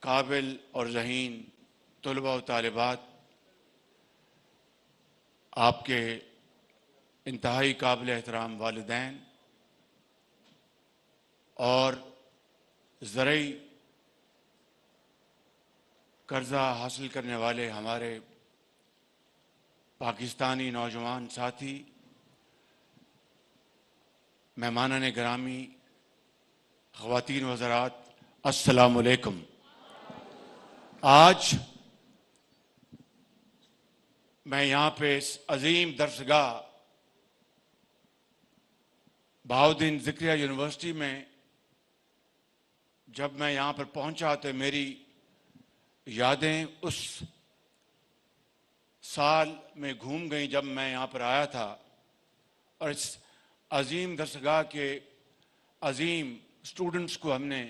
काबिल और ज़हीन तलबा व तालिबात, आपके इंतहाई काबिल एहतराम वालिदैन और ज़रई कर्ज़ा हासिल करने वाले हमारे पाकिस्तानी नौजवान साथी, मेहमानान गिरामी, ख़वातीन व हज़रात, अस्सलामु अलैकुम। आज मैं यहाँ पे इस अजीम दरसगाह बहाउद्दीन ज़िक्रिया यूनिवर्सिटी में जब मैं यहाँ पर पहुँचा तो मेरी यादें उस साल में घूम गई जब मैं यहाँ पर आया था और इस अजीम दरसगाह के अजीम स्टूडेंट्स को हमने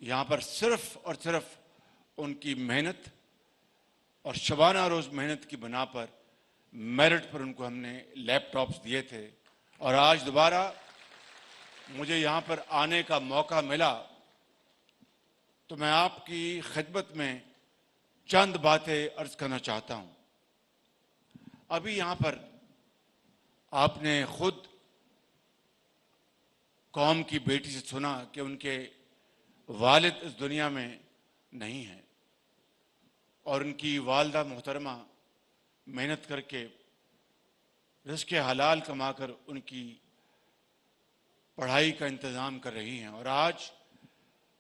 यहाँ पर सिर्फ और सिर्फ उनकी मेहनत और शबाना रोज़ मेहनत की बना पर मेरिट पर उनको हमने लैपटॉप्स दिए थे। और आज दोबारा मुझे यहाँ पर आने का मौका मिला तो मैं आपकी खिदमत में चंद बातें अर्ज करना चाहता हूँ। अभी यहाँ पर आपने खुद कौम की बेटी से सुना कि उनके वालिद इस दुनिया में नहीं हैं और उनकी वालदा मोहतरमा मेहनत करके रिज़्क़ हलाल कमाकर उनकी पढ़ाई का इंतज़ाम कर रही हैं। और आज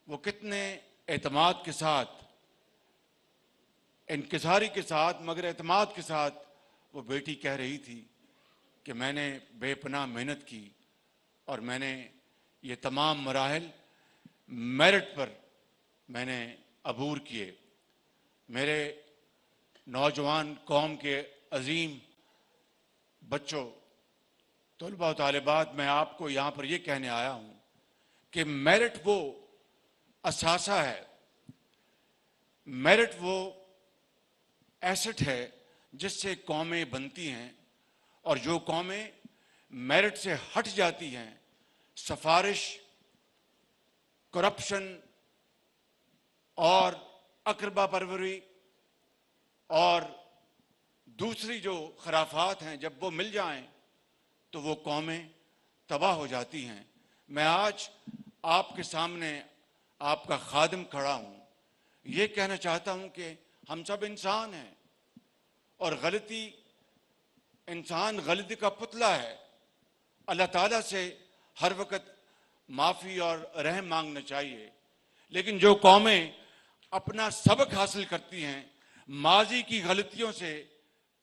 वो कितने एतमाद के साथ, इनकिसारी के साथ, मगर एतमाद के साथ वो बेटी कह रही थी कि मैंने बेपनाह मेहनत की और मैंने ये तमाम मराहिल मेरिट पर मैंने अबूर किए। मेरे नौजवान कौम के अजीम बच्चों, तलबा व तालिबात, मैं आपको यहाँ पर ये कहने आया हूँ कि मेरिट वो असासा है, मेरिट वो एसेट है जिससे कौमें बनती हैं और जो कौमें मेरिट से हट जाती हैं, सफारिश, करप्शन और अकरबा परवरी और दूसरी जो खराफात हैं, जब वो मिल जाएं तो वो कौमें तबाह हो जाती हैं। मैं आज आपके सामने आपका खादिम खड़ा हूँ, ये कहना चाहता हूँ कि हम सब इंसान हैं और गलती, इंसान गलती का पुतला है। अल्लाह ताला से हर वक्त माफ़ी और रहम मांगना चाहिए, लेकिन जो कौमें अपना सबक हासिल करती हैं, माजी की गलतियों से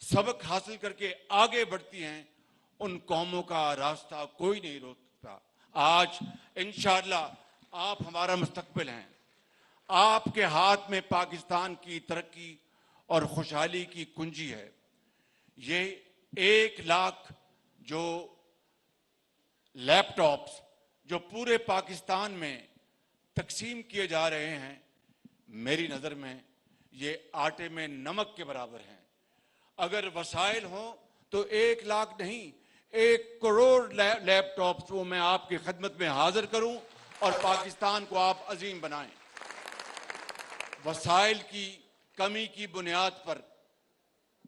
सबक हासिल करके आगे बढ़ती हैं, उन कौमों का रास्ता कोई नहीं रोकता। आज इंशाअल्लाह आप हमारा मुस्तकबिल हैं, आपके हाथ में पाकिस्तान की तरक्की और खुशहाली की कुंजी है। ये 1 लाख जो लैपटॉप्स जो पूरे पाकिस्तान में तकसीम किए जा रहे हैं, मेरी नज़र में ये आटे में नमक के बराबर हैं। अगर वसाइल हों तो 1 लाख नहीं, 1 करोड़ लैपटॉप्स वो मैं आपकी खिदमत में हाजिर करूं और पाकिस्तान को आप अजीम बनाएं। वसाइल की कमी की बुनियाद पर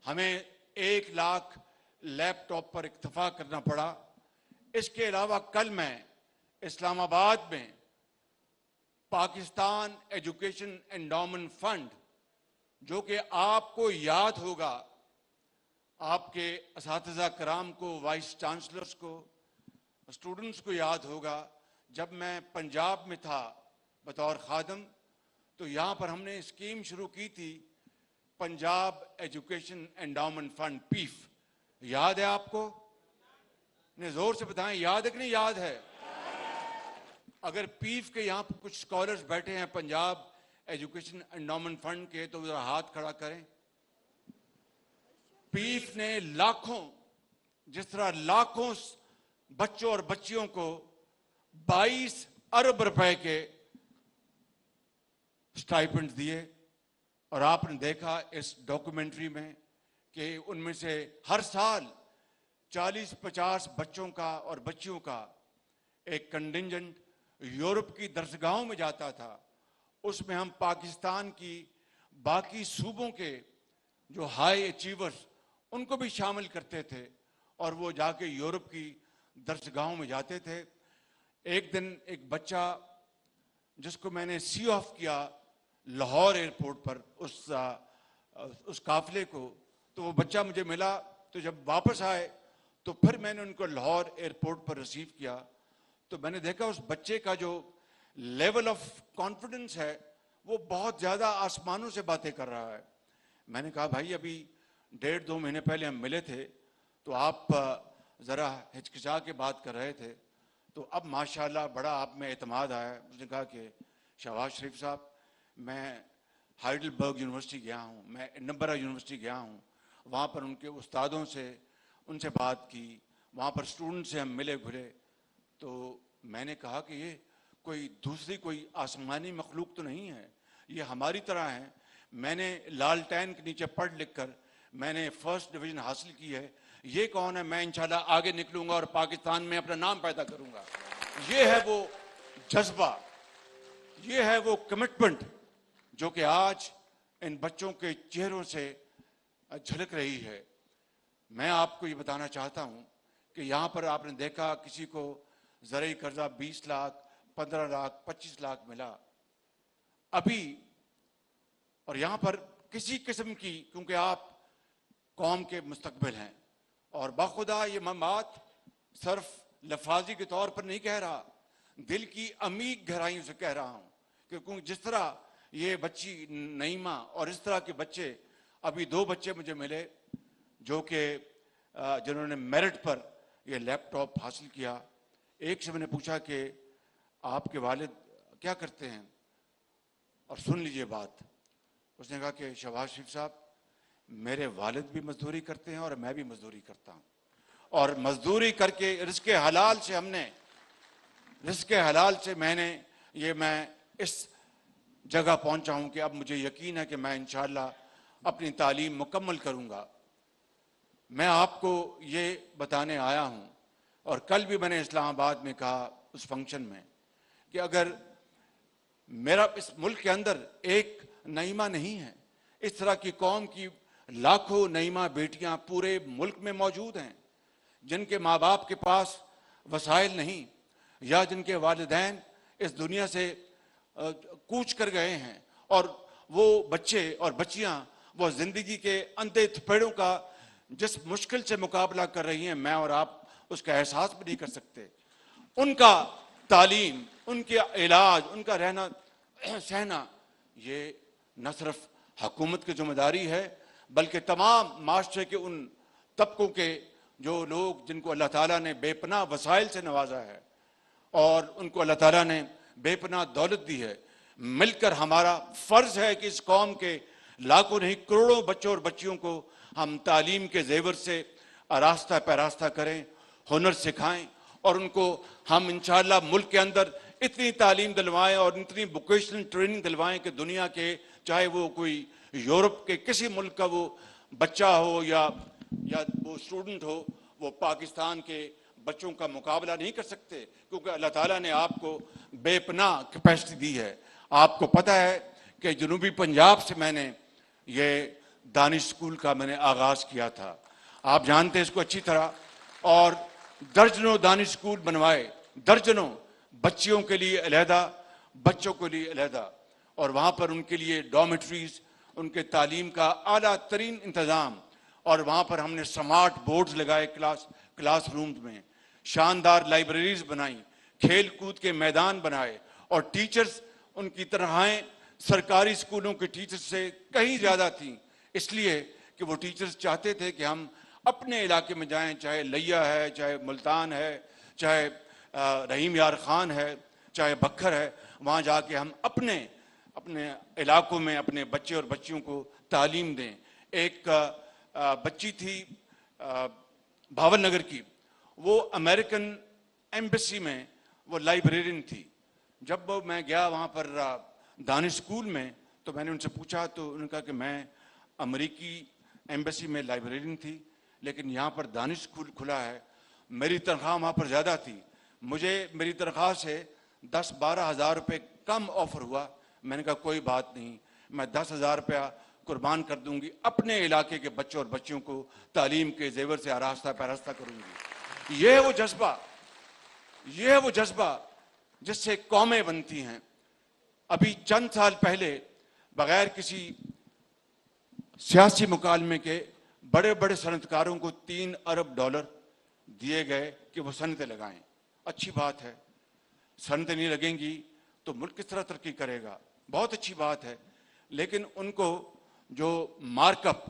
हमें 1 लाख लैपटॉप पर इक्तफा करना पड़ा। इसके अलावा कल मैं इस्लामाबाद में पाकिस्तान एजुकेशन एंडोमेंट फंड, जो कि आपको याद होगा, आपके असातिज़ा कराम को, वाइस चांसलर्स को, स्टूडेंट्स को याद होगा, जब मैं पंजाब में था बतौर खादम तो यहाँ पर हमने स्कीम शुरू की थी, पंजाब एजुकेशन एंडोमेंट फंड, पीफ। याद है आपको? ने जोर से बताएं, याद है कि नहीं याद है? अगर पीफ के यहाँ पर कुछ स्कॉलर्स बैठे हैं पंजाब एजुकेशन एंडोमेंट फंड के, तो जरा हाथ खड़ा करें। पीफ ने लाखों, जिस तरह लाखों बच्चों और बच्चियों को 22 अरब रुपए के स्टाइपेंड दिए। और आपने देखा इस डॉक्यूमेंट्री में कि उनमें से हर साल 40-50 बच्चों का और बच्चियों का एक कंटिंजेंट यूरोप की दरसगाहों में जाता था उसमें हम पाकिस्तान की बाकी सूबों के जो हाई अचीवर्स उनको भी शामिल करते थे और वो जाके यूरोप की दर्सगाहों में जाते थे। एक दिन एक बच्चा जिसको मैंने सी ऑफ किया लाहौर एयरपोर्ट पर उस काफिले को, तो वो बच्चा मुझे मिला। तो जब वापस आए तो फिर मैंने उनको लाहौर एयरपोर्ट पर रिसीव किया, तो मैंने देखा उस बच्चे का जो लेवल ऑफ कॉन्फिडेंस है वो बहुत ज़्यादा आसमानों से बातें कर रहा है। मैंने कहा भाई अभी 1.5-2 महीने पहले हम मिले थे तो आप ज़रा हिचकिचा के बात कर रहे थे, तो अब माशाल्लाह बड़ा आप में एतमाद आया है। उसने कहा कि शहबाज शरीफ साहब, मैं हाइडलबर्ग यूनिवर्सिटी गया हूँ, मैं एडिनबरा यूनिवर्सिटी गया हूँ, वहाँ पर उनके उस्तादों से उनसे बात की, वहाँ पर स्टूडेंट से हम मिले घुले। तो मैंने कहा कि ये कोई दूसरी कोई आसमानी मखलूक तो नहीं है, ये हमारी तरह है। मैंने लालटेन के नीचे पढ़ लिख कर मैंने फर्स्ट डिवीज़न हासिल की है, ये कौन है? मैं इंशाल्लाह आगे निकलूंगा और पाकिस्तान में अपना नाम पैदा करूंगा। ये है वो जज्बा, ये है वो कमिटमेंट जो कि आज इन बच्चों के चेहरों से झलक रही है। मैं आपको ये बताना चाहता हूं कि यहाँ पर आपने देखा किसी को ज़रई कर्जा 20 लाख, 15 लाख, 25 लाख मिला अभी, और यहाँ पर किसी किस्म की, क्योंकि आप कौम के मुस्तकबिल हैं, और बाखुदा ये मैं बात सिर्फ लफाजी के तौर पर नहीं कह रहा, दिल की अमीर गहराइयों से कह रहा हूँ, क्योंकि जिस तरह ये बच्ची नईमा और इस तरह के बच्चे, अभी 2 बच्चे मुझे मिले जो कि जिन्होंने मेरिट पर ये लैपटॉप हासिल किया। एक से मैंने पूछा कि आपके वालिद क्या करते हैं, और सुन लीजिए बात, उसने कहा कि शहबाज शरीफ साहब, मेरे वालिद भी मजदूरी करते हैं और मैं भी मजदूरी करता हूँ, और मजदूरी करके रिज़्क़ हलाल से मैं इस जगह पहुंचा हूं कि अब मुझे यकीन है कि मैं इंशाअल्लाह अपनी तालीम मुकम्मल करूंगा। मैं आपको ये बताने आया हूं, और कल भी मैंने इस्लामाबाद में कहा उस फंक्शन में, कि अगर मेरा इस मुल्क के अंदर एक नईमा नहीं है, इस तरह की कौम की लाखों नईमा बेटियां पूरे मुल्क में मौजूद हैं, जिनके माँ बाप के पास वसाइल नहीं, या जिनके वालिदैन इस दुनिया से कूच कर गए हैं, और वो बच्चे और बच्चियां वो जिंदगी के अंधे थपेड़ों का जिस मुश्किल से मुकाबला कर रही हैं, मैं और आप उसका एहसास भी नहीं कर सकते। उनका तालीम, उनके इलाज, उनका रहना सहना, ये न सिर्फ हुकूमत की जिम्मेदारी है बल्कि तमाम माशरे के उन तबकों के जो लोग जिनको अल्लाह ताला ने बेपनाह वसाइल से नवाजा है और उनको अल्लाह ताला ने बेपनाह दौलत दी है। मिलकर हमारा फर्ज है कि इस कौम के लाखों नहीं करोड़ों बच्चों और बच्चियों को हम तालीम के जेवर से आरास्ता पैरास्ता करें, हुनर सिखाएं, और उनको हम इंशाअल्लाह मुल्क के अंदर इतनी तालीम दिलवाएं और इतनी वोकेशनल ट्रेनिंग दिलवाएं कि दुनिया के, चाहे वो कोई यूरोप के किसी मुल्क का वो बच्चा हो या वो स्टूडेंट हो, वो पाकिस्तान के बच्चों का मुकाबला नहीं कर सकते, क्योंकि अल्लाह ताला ने आपको बेपनाह कैपेसिटी दी है। आपको पता है कि जनूबी पंजाब से मैंने ये दानिश स्कूल का मैंने आगाज़ किया था, आप जानते हैं इसको अच्छी तरह, और दर्जनों दानिश स्कूल बनवाए, दर्जनों बच्चियों के लिए अलहदा, बच्चों के लिए अलहदा, और वहाँ पर उनके लिए डॉर्मेट्रीज, उनके तालीम का आला तरीन इंतज़ाम, और वहाँ पर हमने स्मार्ट बोर्ड्स लगाए क्लास रूम्स में, शानदार लाइब्रेरीज बनाई, खेल कूद के मैदान बनाए, और टीचर्स उनकी तनख्वाहें सरकारी स्कूलों के टीचर्स से कहीं ज़्यादा थी, इसलिए कि वो टीचर्स चाहते थे कि हम अपने इलाके में जाएं, चाहे लिया है, चाहे मुल्तान है, चाहे रहीम यार खान है, चाहे बखर है, वहाँ जाके हम अपने इलाकों में अपने बच्चे और बच्चियों को तालीम दें। एक बच्ची थी भावन नगर की, वो अमेरिकन एम्बेसी में वो लाइब्रेरियन थी। जब मैं गया वहाँ पर दानिश स्कूल में, तो मैंने उनसे पूछा, तो उन्होंने कहा कि मैं अमेरिकी एम्बेसी में लाइब्रेरियन थी, लेकिन यहाँ पर दानिश स्कूल खुला है, मेरी तनख्वाह वहाँ पर ज़्यादा थी, मुझे मेरी तनख्वाह से 10-12 हज़ार रुपये कम ऑफर हुआ, मैंने कहा कोई बात नहीं, मैं 10,000 रुपया कुर्बान कर दूंगी, अपने इलाके के बच्चों और बच्चियों को तालीम के जेवर से आरास्ता पैरास्ता करूंगी। ये है वो जज्बा जिससे कौमें बनती हैं। अभी चंद साल पहले बगैर किसी सियासी मुकालमे के बड़े बड़े सनतकारों को $3 अरब दिए गए कि वो सनतें लगाएं। अच्छी बात है, सनतें नहीं लगेंगी तो मुल्क किस तरह तरक्की करेगा, बहुत अच्छी बात है। लेकिन उनको जो मार्कअप,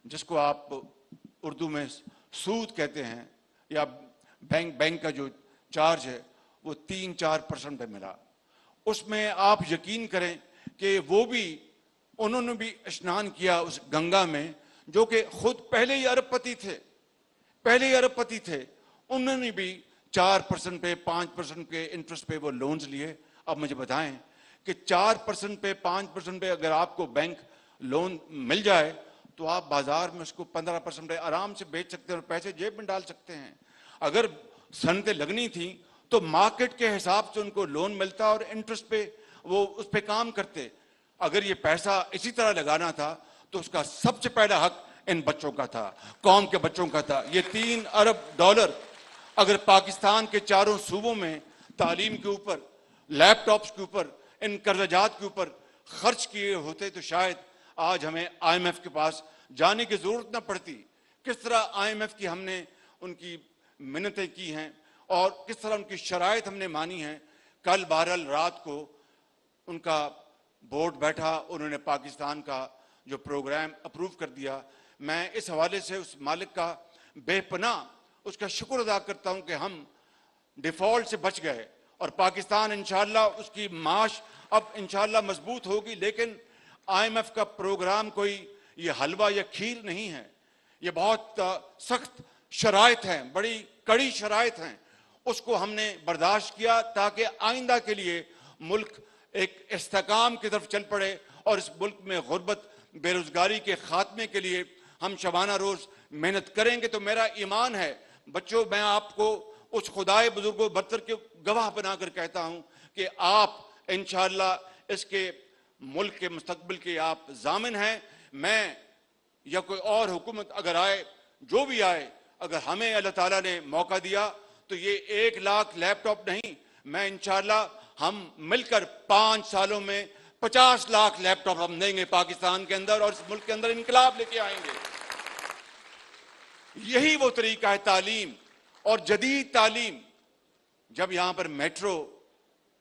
जिसको आप उर्दू में सूद कहते हैं, या बैंक का जो चार्ज है, वो 3-4% पे मिला। उसमें आप यकीन करें कि उन्होंने भी स्नान किया उस गंगा में, जो कि खुद पहले ही अरबपति थे। उन्होंने भी 4% पे 5% के इंटरेस्ट पे वो लोन्स लिए। अब मुझे बताएं कि 4% पे 5% पे अगर आपको बैंक लोन मिल जाए तो आप बाजार में उसको 15% पे आराम से बेच सकते हैं और पैसे जेब में डाल सकते हैं। अगर सनतें लगनी थी तो मार्केट के हिसाब से उनको लोन मिलता और इंटरेस्ट पे वो उस पे काम करते। अगर ये पैसा इसी तरह लगाना था तो उसका सबसे पहला हक इन बच्चों का था, कौम के बच्चों का था। ये $3 अरब अगर पाकिस्तान के चारों सूबों में तालीम के ऊपर, लैपटॉप्स के ऊपर, इन कर्जात के ऊपर खर्च किए होते तो शायद आज हमें IMF के पास जाने की जरूरत न पड़ती। किस तरह IMF की हमने उनकी मिन्नतें की हैं और किस तरह उनकी शराइत हमने मानी है। कल बहरहाल रात को उनका बोर्ड बैठा, उन्होंने पाकिस्तान का जो प्रोग्राम अप्रूव कर दिया। मैं इस हवाले से उस मालिक का बेपनाह उसका शुक्र अदा करता हूं कि हम डिफॉल्ट से बच गए और पाकिस्तान इंशाअल्लाह उसकी माश अब इंशाअल्लाह मजबूत होगी। लेकिन IMF का प्रोग्राम कोई ये हलवा या खीर नहीं है, ये बहुत सख्त शराइत हैं, बड़ी कड़ी शराइत हैं। उसको हमने बर्दाश्त किया ताकि आइंदा के लिए मुल्क एक इस्तेकाम की तरफ चल पड़े और इस मुल्क में गुर्बत, बेरोजगारी के खात्मे के लिए हम शबाना रोज मेहनत करेंगे। तो मेरा ईमान है बच्चों, मैं आपको उस खुदाए बुजुर्गों बरतर के गवाह बनाकर कहता हूं कि आप इंशाअल्लाह इसके मुल्क के मुस्तकबिल के आप जामिन हैं। मैं या कोई और हुकूमत अगर आए, जो भी आए, अगर हमें अल्लाह ताला ने मौका दिया तो ये 1 लाख लैपटॉप नहीं, मैं इंशाअल्लाह हम मिलकर 5 सालों में 50 लाख लैपटॉप हम देंगे पाकिस्तान के अंदर और इस मुल्क के अंदर इनकलाब लेके आएंगे। यही वो तरीका है तालीम और जदीद तालीम। जब यहां पर मेट्रो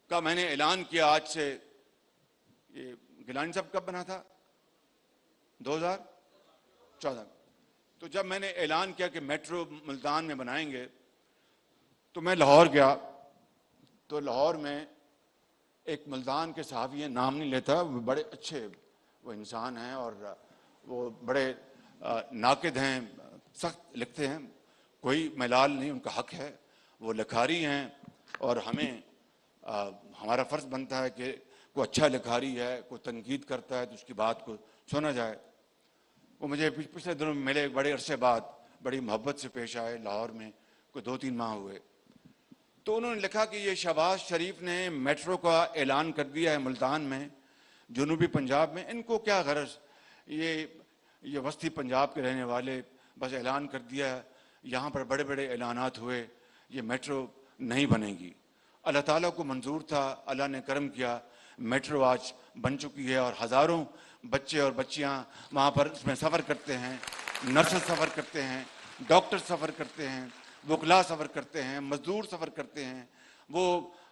का मैंने ऐलान किया, आज से ये गिलानी साहब कब बना था, 2014। तो जब मैंने ऐलान किया कि मेट्रो मुल्तान में बनाएंगे तो मैं लाहौर गया। तो लाहौर में एक मुल्तान के सहाफ़ी हैं, नाम नहीं लेता, वो बड़े अच्छे वो इंसान हैं और वो बड़े नाकिद हैं, सख्त लिखते हैं, कोई मलाल नहीं, उनका हक है, वो लिखारी हैं और हमें हमारा फ़र्ज़ बनता है कि कोई अच्छा लिखारी है, कोई तनकीद करता है तो उसकी बात को सुना जाए। वो मुझे पिछले दिनों में मिले, बड़े अरसे बाद बड़ी मोहब्बत से पेश आए। लाहौर में कोई 2-3 माह हुए तो उन्होंने लिखा कि ये शहबाज शरीफ ने मेट्रो का ऐलान कर दिया है मुल्तान में, जनूबी पंजाब में, इनको क्या गरज, ये वस्ती पंजाब के रहने वाले, बस ऐलान कर दिया है, यहाँ पर बड़े बड़े ऐलानात हुए, ये मेट्रो नहीं बनेगी। अल्लाह ताला को मंजूर था, अल्लाह ने करम किया, मेट्रो आज बन चुकी है और हज़ारों बच्चे और बच्चियाँ वहाँ पर उसमें सफ़र करते हैं, नर्सेस सफ़र करते हैं, डॉक्टर सफ़र करते हैं, वकला सफ़र करते हैं, मजदूर सफ़र करते हैं। वो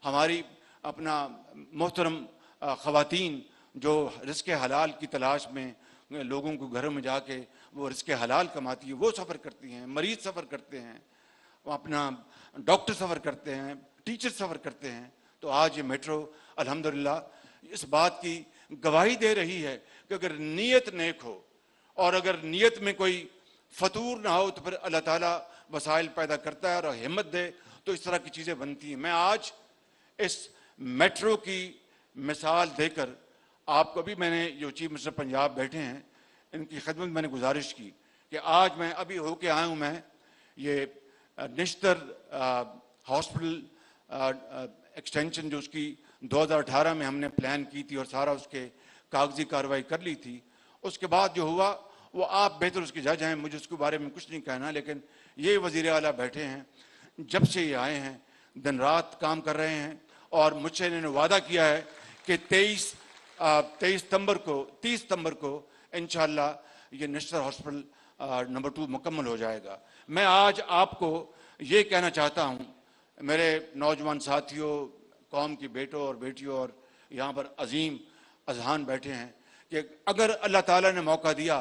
हमारी अपना मोहतरम ख़वातीन जो रिज़्क़े हलाल की तलाश में लोगों को घरों में जाके वो रिज़्क़े हलाल कमाती है, वो सफ़र करती हैं, मरीज़ सफ़र करते हैं, वो अपना डॉक्टर सफ़र करते हैं, टीचर सफ़र करते हैं। तो आज ये मेट्रो अल्हम्दुलिल्लाह इस बात की गवाही दे रही है कि अगर नीयत नेक हो और अगर नीयत में कोई फतूर ना हो तो फिर अल्लाह ताला वसाइल पैदा करता है और हिम्मत दे तो इस तरह की चीज़ें बनती हैं। मैं आज इस मेट्रो की मिसाल देकर आपको, भी मैंने जो चीफ मिनिस्टर पंजाब बैठे हैं इनकी खिदमत मैंने गुजारिश की कि आज मैं अभी होके आया हूँ, मैं ये निश्तर हॉस्पिटल एक्सटेंशन जो उसकी 2018 में हमने प्लान की थी और सारा उसके कागजी कार्रवाई कर ली थी। उसके बाद जो हुआ वो आप बेहतर उसके जज हैं, मुझे उसके बारे में कुछ नहीं कहना, लेकिन ये वज़ीर आला बैठे हैं, जब से ये आए हैं दिन रात काम कर रहे हैं और मुझसे इन्होंने वादा किया है कि 30 सितंबर को इंशाल्लाह ये नेशनल हॉस्पिटल नंबर 2 मुकम्मल हो जाएगा। मैं आज आपको ये कहना चाहता हूँ, मेरे नौजवान साथियों, कौम की बेटों और बेटियों और यहाँ पर अजीम अजहान बैठे हैं, कि अगर अल्लाह ताला ने मौका दिया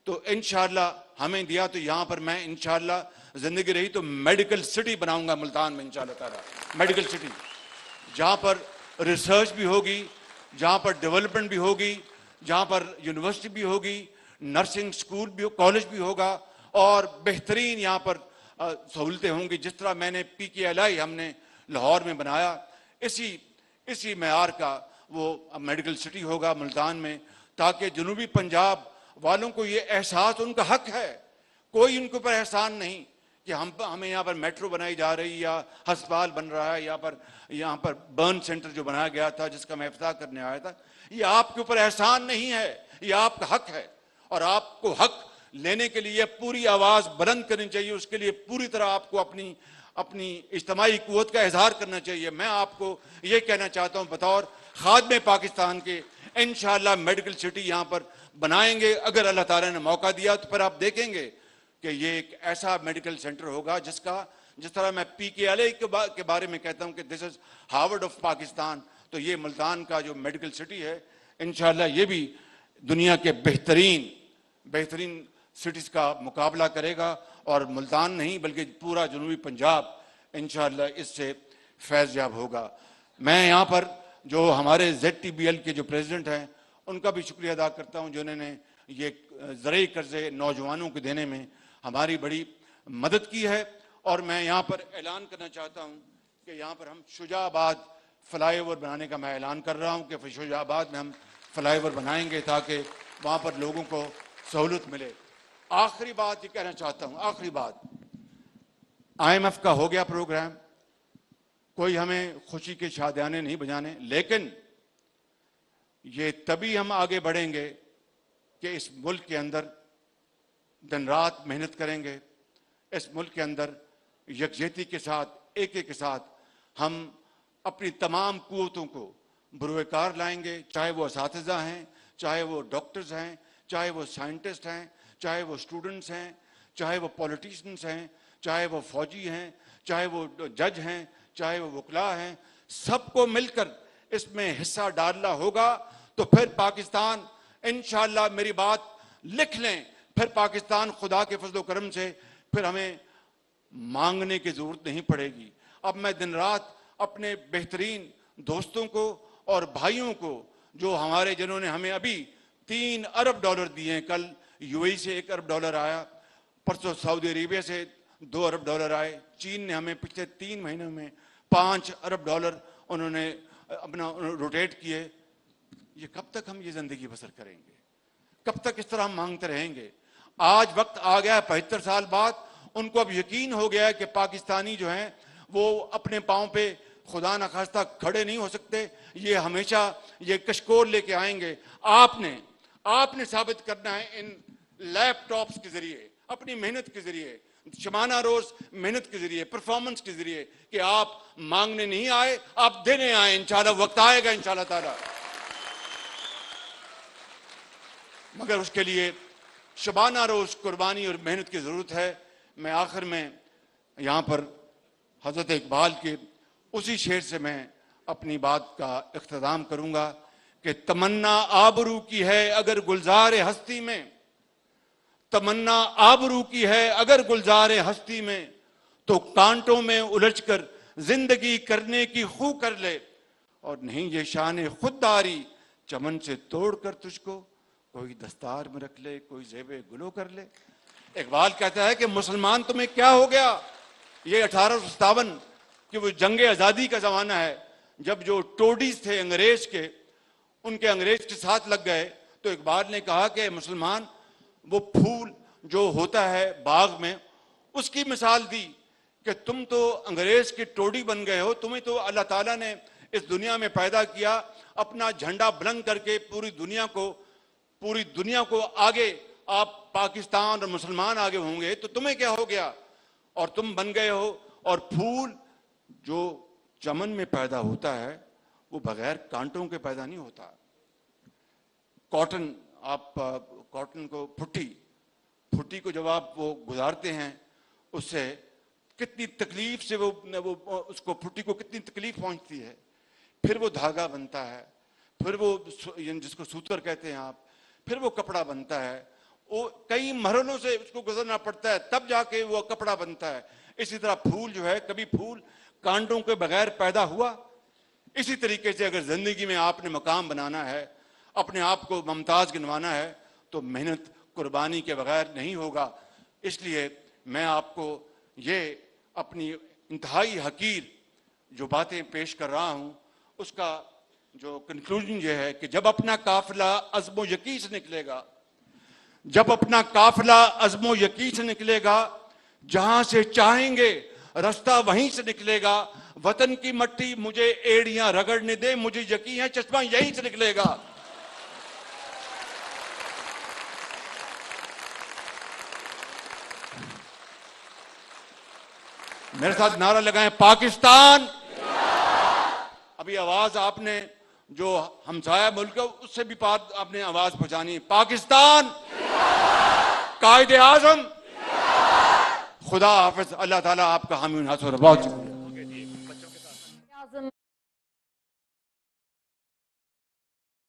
तो इंशाल्लाह हमें दिया तो यहाँ पर मैं इंशाल्लाह जिंदगी रही तो मेडिकल सिटी बनाऊंगा मुल्तान में इंशाल्लाह ताला। मेडिकल सिटी जहाँ पर रिसर्च भी होगी, जहाँ पर डेवलपमेंट भी होगी, जहाँ पर यूनिवर्सिटी भी होगी, नर्सिंग स्कूल भी, कॉलेज भी होगा और बेहतरीन यहाँ पर सहूलतें होंगी। जिस तरह मैंने PKLI हमने लाहौर में बनाया, इसी मेयार का वो मेडिकल सिटी होगा मुल्तान में, ताकि जनूबी पंजाब वालों को ये एहसास, उनका हक है, कोई उनके ऊपर एहसान नहीं कि हमें यहाँ पर मेट्रो बनाई जा रही या अस्पताल बन रहा है, यहाँ पर बर्न सेंटर जो बनाया गया था जिसका मैं इफ्तिताह करने आया था, ये आपके ऊपर एहसान नहीं है, ये आपका हक है और आपको हक लेने के लिए पूरी आवाज बुलंद करनी चाहिए। उसके लिए पूरी तरह आपको अपनी इज्तिमाई कुव्वत का इजहार करना चाहिए। मैं आपको ये कहना चाहता हूँ, बतौर खादिम पाकिस्तान के इंशाअल्लाह मेडिकल सिटी यहाँ पर बनाएंगे। अगर अल्लाह ताला ने मौका दिया तो फिर आप देखेंगे कि ये एक ऐसा मेडिकल सेंटर होगा जिस तरह मैं PKLI के बारे में कहता हूँ कि this is Harvard of Pakistan, तो ये मुल्तान का जो मेडिकल सिटी है इंशाअल्लाह ये भी दुनिया के बेहतरीन सिटीज का मुकाबला करेगा और मुल्तान नहीं बल्कि पूरा जनूबी पंजाब इंशाअल्लाह इससे फैज़याब होगा। मैं यहाँ पर जो हमारे ZTBL के जो प्रेसिडेंट हैं उनका भी शुक्रिया अदा करता हूँ, जिन्होंने ये ज़रूरी कर्जे नौजवानों को देने में हमारी बड़ी मदद की है। और मैं यहाँ पर ऐलान करना चाहता हूँ कि यहाँ पर हम शुजाबाद फ्लाईओवर बनाने का मैं ऐलान कर रहा हूँ कि शुजाबाद में हम फ्लाईओवर बनाएंगे ताकि वहाँ पर लोगों को सहूलत मिले। आखिरी बात ये कहना चाहता हूँ, आखिरी बात, IMF का हो गया प्रोग्राम, कोई हमें खुशी के शादियाने नहीं बजाने, लेकिन ये तभी हम आगे बढ़ेंगे कि इस मुल्क के अंदर दिन रात मेहनत करेंगे, इस मुल्क के अंदर यकजहती के साथ एक के साथ हम अपनी तमाम कुव्वतों को बुरुएकार लाएंगे, चाहे वो असातिज़ा हैं, चाहे वो डॉक्टर्स हैं, चाहे वो साइंटिस्ट हैं, चाहे वो स्टूडेंट्स हैं, चाहे वो पॉलिटिशियंस हैं, चाहे वो फौजी हैं, चाहे वो जज हैं, चाहे वो वकला हैं, सबको मिलकर इसमें हिस्सा डालना होगा। तो फिर पाकिस्तान इंशाअल्लाह, मेरी बात लिख लें, फिर पाकिस्तान खुदा के फजल करम से फिर हमें मांगने की जरूरत नहीं पड़ेगी। अब मैं दिन रात अपने बेहतरीन दोस्तों को और भाइयों को जो हमारे, जिन्होंने हमें अभी $3 अरब दिए हैं, कल UAE से $1 अरब आया, परसों सऊदी अरेबिया से $2 अरब आए, चीन ने हमें पिछले 3 महीनों में $5 अरब उन्होंने अपना रोटेट किए। ये कब तक हम ये जिंदगी बसर करेंगे? कब तक इस तरह हम मांगते रहेंगे? आज वक्त आ गया है, 75 साल बाद उनको अब यकीन हो गया है कि पाकिस्तानी जो हैं वो अपने पांव पे खुदा न खास्ता खड़े नहीं हो सकते, ये हमेशा ये कशकोल लेके आएंगे। आपने साबित करना है इन लैपटॉप्स के जरिए, अपनी मेहनत के जरिए, शबाना रोज मेहनत के जरिए, परफॉर्मेंस के जरिए कि आप मांगने नहीं आए, आप देने आए। इंशाल्लाह वक्त आएगा इंशाल्लाह ताला, मगर उसके लिए शबाना रोज कुर्बानी और मेहनत की जरूरत है। मैं आखिर में यहाँ पर हजरत इकबाल के उसी शेर से मैं अपनी बात का इख्तिताम करूंगा कि तमन्ना आबरू की है अगर गुलजार हस्ती में, तमन्ना आबरू की है अगर गुलजार हस्ती में, तो कांटों में उलझकर जिंदगी करने की खू कर ले, और नहीं ये शान खुददारी चमन से तोड़कर तुझको कोई दस्तार में रख ले, कोई ज़ेबे गुलो कर ले। इकबाल कहता है कि मुसलमान तुम्हें क्या हो गया? ये 1857 कि वो जंग आज़ादी का ज़माना है, जब जो टोडीज थे अंग्रेज के, उनके अंग्रेज के साथ लग गए। तो इकबाल ने कहा कि मुसलमान, वो फूल जो होता है बाग में, उसकी मिसाल दी कि तुम तो अंग्रेज के टोडी बन गए हो, तुम्हें तो अल्लाह ताला ने इस दुनिया में पैदा किया, अपना झंडा बुलंद करके पूरी दुनिया को आगे, आप पाकिस्तान और मुसलमान आगे होंगे तो तुम्हें क्या हो गया, और तुम बन गए हो। और फूल जो चमन में पैदा होता है वो बगैर कांटों के पैदा नहीं होता। कॉटन, आप कॉटन को फुट्टी को जब आप वो गुजारते हैं, उससे कितनी तकलीफ से वो उसको फुट्टी को कितनी तकलीफ पहुंचती है, फिर वो धागा बनता है, फिर वो जिसको सूतर कहते हैं आप, फिर वो कपड़ा बनता है। वो कई मरहलों से उसको गुजरना पड़ता है, तब जाके वो कपड़ा बनता है। इसी तरह फूल जो है, कभी फूल कांटों के बगैर पैदा हुआ? इसी तरीके से अगर जिंदगी में आपने मकाम बनाना है, अपने आप को मुमताज गिनवाना है, तो मेहनत कुर्बानी के बगैर नहीं होगा। इसलिए मैं आपको ये अपनी इंतहाई हकीर जो बातें पेश कर रहा हूं, उसका जो कंक्लूजन ये है कि जब अपना काफिला अज़्म यकीन से निकलेगा, जब अपना काफिला अज़्म यकीन से निकलेगा, जहां से चाहेंगे रास्ता वहीं से निकलेगा। वतन की मट्टी मुझे एड़ियां रगड़ने दे, मुझे यकीन है चश्मा यहीं से निकलेगा। मेरे साथ नारा लगाएं, पाकिस्तान। अभी आवाज आपने जो हमसाया मुल्क है उससे भी आपने आवाज पहुंचानी है। पाकिस्तान, कायदे आजम, खुदा हाफिज, अल्लाह ताला आपका हामी नासर। बहुत